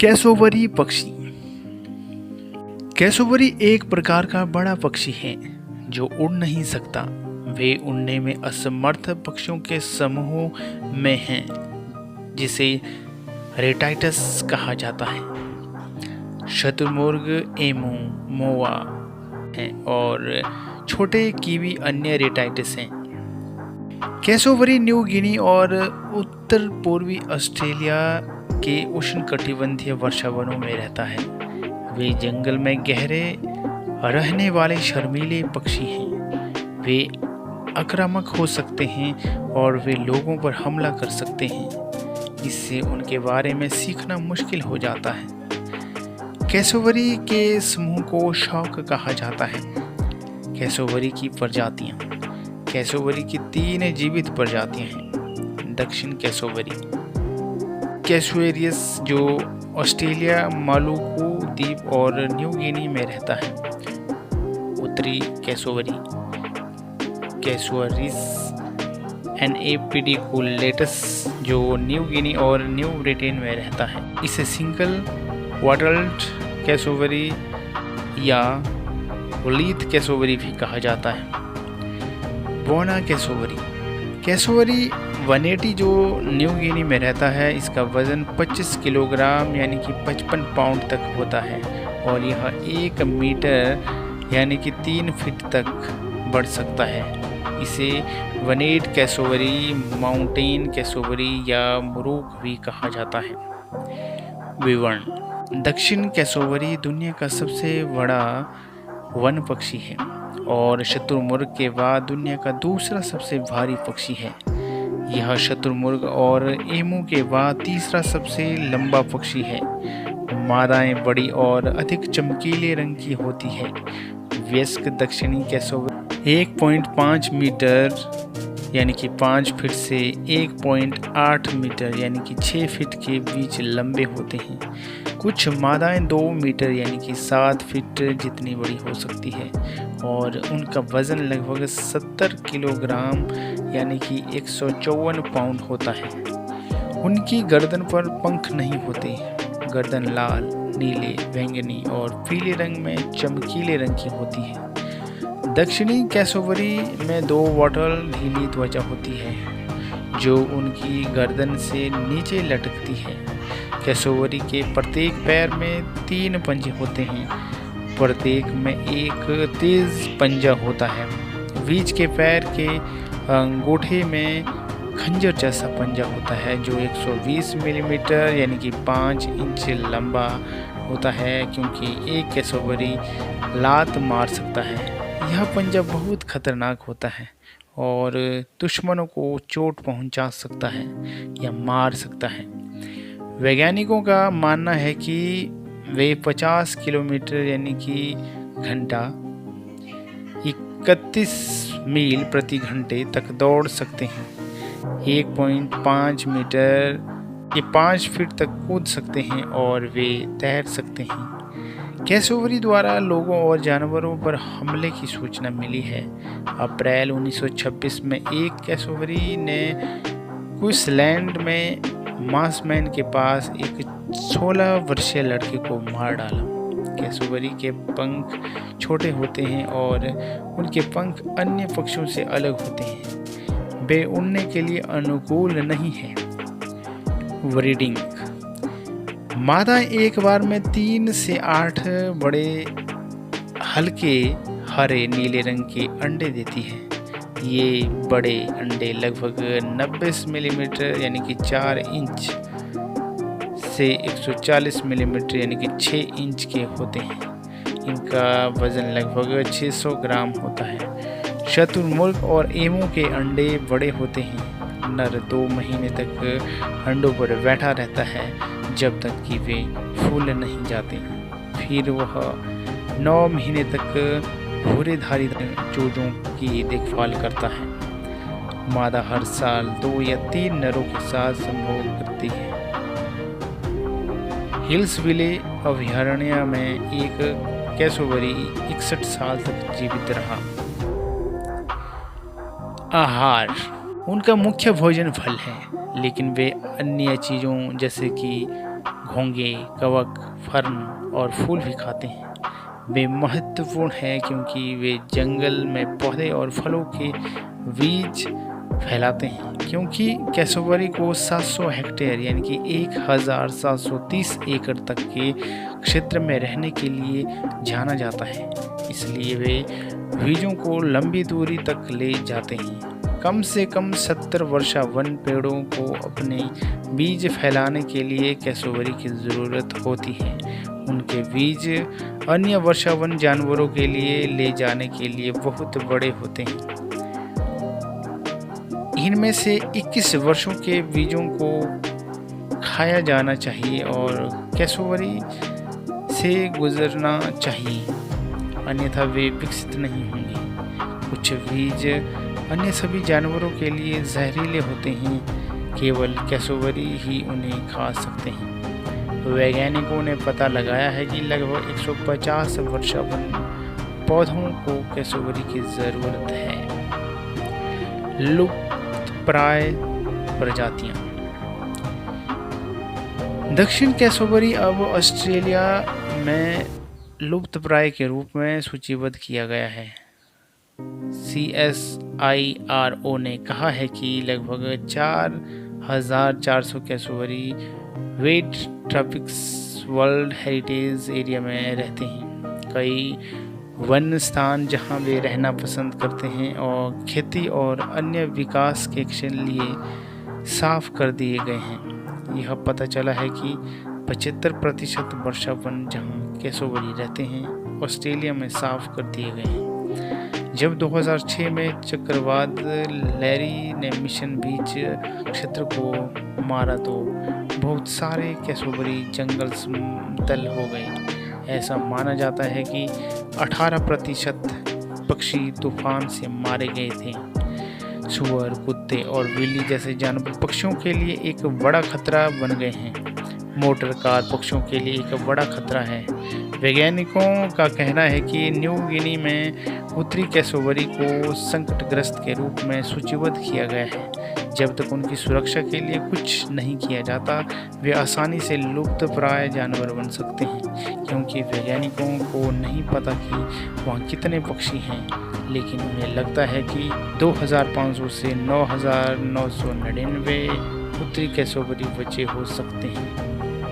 Cassowary पक्षी। Cassowary एक प्रकार का बड़ा पक्षी है जो उड़ नहीं सकता। वे उड़ने में असमर्थ पक्षियों के समूह में हैं, जिसे रेटाइटस कहा जाता है। शतुरमुर्ग एमू, मोआ हैं और छोटे कीवी अन्य रेटाइटस हैं। कैसोवरी न्यू गिनी और उत्तर पूर्वी ऑस्ट्रेलिया के उष्णकटिबंधीय वर्षावनों में रहता है। वे जंगल में गहरे रहने वाले शर्मीले पक्षी हैं। वे आक्रामक हो सकते हैं और वे लोगों पर हमला कर सकते हैं। इससे उनके बारे में सीखना मुश्किल हो जाता है। कैसोवरी के समूह को शौक कहा जाता है। कैसोवरी की प्रजातियां। कैसोवरी की 3 जीवित प्रजातियां हैं। दक्षिण कैसोवरी कैसुएरियस, जो ऑस्ट्रेलिया, मालुकू द्वीप और न्यू गिनी में रहता है। उत्तरी कैसोवरी कैसुअरिस एनएपिडिकुलेटस, जो न्यू गिनी और न्यू ब्रिटेन में रहता है। इसे सिंगल वाटल्ड कैसोवरी या वलीत कैसोवरी भी कहा जाता है। बोना कैसोवरी। कैसोवरी वनेटी, जो न्यू गिनी में रहता है, इसका वजन 25 किलोग्राम यानी कि 55 पाउंड तक होता है और यह 1 मीटर यानी कि 3 फीट तक बढ़ सकता है। इसे वनेट कैसोवरी, माउंटेन कैसोवरी या मुरूक भी कहा जाता है। विवरण। दक्षिण कैसोवरी दुनिया का सबसे बड़ा वन पक्षी है और शतुरमुर्ग के बाद दुनिया का दूसरा सबसे भारी पक्षी है। यह शतुरमुर्ग और एमू के बाद तीसरा सबसे लंबा पक्षी है। मादाएं बड़ी और अधिक चमकीले रंग की होती है। वयस्क दक्षिणी कैसोवरी 1.5 मीटर यानी कि 5 फीट से 1.8 मीटर यानी कि 6 फीट के बीच लंबे होते हैं। कुछ मादाएं 2 मीटर यानी कि 7 फीट जितनी बड़ी हो सकती है और उनका वजन लगभग 70 किलोग्राम यानी कि 154 पाउंड होता है। उनकी गर्दन पर पंख नहीं होते। गर्दन लाल, नीले, बैंगनी और पीले रंग में चमकीले रंग की होती है। दक्षिणी कैसोवरी में 2 वाटल ढीली त्वचा होती है जो उनकी गर्दन से नीचे लटकती है। कैसोवरी के प्रत्येक पैर में 3 पंजे होते हैं। प्रत्येक में एक तेज पंजा होता है। बीच के पैर के अंगूठे में खंजर जैसा पंजा होता है जो 120 मिलीमीटर यानी कि 5 इंच लंबा होता है, क्योंकि एक कैसोवरी लात मार सकता है। यह पंजा बहुत खतरनाक होता है और दुश्मनों को चोट पहुंचा सकता है या मार सकता है। वैज्ञानिकों का मानना है कि वे 50 किलोमीटर यानी कि घंटा 31 मील प्रति घंटे तक दौड़ सकते हैं। 1.5 मीटर ये 5 फीट तक कूद सकते हैं और वे तैर सकते हैं। कैसोवरी द्वारा लोगों और जानवरों पर हमले की सूचना मिली है। अप्रैल 1926 में एक कैसोवरी ने क्वींसलैंड में मासमैन के पास एक 16 वर्षीय लड़के को मार डाला। कैसोवरी के पंख छोटे होते हैं और उनके पंख अन्य पक्षियों से अलग होते हैं। वे उड़ने के लिए अनुकूल नहीं हैं। ब्रीडिंग। मादा एक बार में 3 से 8 बड़े हल्के हरे नीले रंग के अंडे देती है। ये बड़े अंडे लगभग 90 मिलीमीटर यानी कि 4 इंच से 140 मिलीमीटर यानी कि 6 इंच के होते हैं। इनका वजन लगभग 600 ग्राम होता है। शतुरमुर्ग और एमू के अंडे बड़े होते हैं। नर 2 महीने तक अंडों पर बैठा रहता है जब तक कि वे फूल नहीं जाते। फिर वह 9 महीने तक भूरेधारी चूजों की देखभाल करता है। मादा हर साल 2 या 3 नरों के साथ संभोग करती है। हिल्सविले अभयारण्य में एक कैसोवरी 61 साल तक जीवित रहा। आहार। उनका मुख्य भोजन फल है, लेकिन वे अन्य चीज़ों जैसे कि घोंगे, कवक, फर्न और फूल भी खाते हैं। वे महत्वपूर्ण हैं क्योंकि वे जंगल में पौधे और फलों के बीज फैलाते हैं। क्योंकि कैसोवरी को 700 हेक्टेयर यानी कि 1730 एकड़ तक के क्षेत्र में रहने के लिए जाना जाता है, इसलिए वे बीजों को लंबी दूरी तक ले जाते हैं। कम से कम 70 वर्षावन पेड़ों को अपने बीज फैलाने के लिए कैसोवरी की ज़रूरत होती है। उनके बीज अन्य वर्षावन जानवरों के लिए ले जाने के लिए बहुत बड़े होते हैं। इनमें से 21 वर्षों के बीजों को खाया जाना चाहिए और कैसोवरी से गुजरना चाहिए, अन्यथा वे विकसित नहीं होंगे। कुछ बीज अन्य सभी जानवरों के लिए जहरीले होते हैं, केवल कैसोवरी ही उन्हें खा सकते हैं। वैज्ञानिकों ने पता लगाया है कि लगभग 150 वर्षावन पौधों को कैसोवरी की ज़रूरत है। लुप्तप्राय प्रजातियां। दक्षिण कैसोवरी अब ऑस्ट्रेलिया में लुप्तप्राय के रूप में सूचीबद्ध किया गया है। CSIRO ने कहा है कि लगभग 4400 cassowary wet tropics world heritage area में रहते हैं। कई वन स्थान जहां वे रहना पसंद करते हैं और खेती और अन्य विकास के लिए साफ कर दिए गए हैं। यह पता चला है कि 75% वर्षावन जहां कैसोवरी रहते हैं ऑस्ट्रेलिया में साफ कर दिए गए हैं। जब 2006 में चक्रवात लैरी ने मिशन बीच क्षेत्र को मारा तो बहुत सारे कैसोवरी जंगल समतल हो गए। ऐसा माना जाता है कि 18% पक्षी तूफान से मारे गए थे। सुअर, कुत्ते और बिल्ली जैसे जानवर पक्षियों के लिए एक बड़ा खतरा बन गए हैं। मोटर कार पक्षियों के लिए एक बड़ा खतरा है। वैज्ञानिकों का कहना है कि न्यू गिनी में उत्तरी कैसोवरी को संकटग्रस्त के रूप में सूचीबद्ध किया गया है। जब तक उनकी सुरक्षा के लिए कुछ नहीं किया जाता, वे आसानी से लुप्तप्राय जानवर बन सकते हैं, क्योंकि वैज्ञानिकों को नहीं पता कि वहाँ कितने पक्षी हैं, लेकिन उन्हें लगता है कि 2500 से 9999 उत्तरी कैसोवरी बचे हो सकते हैं।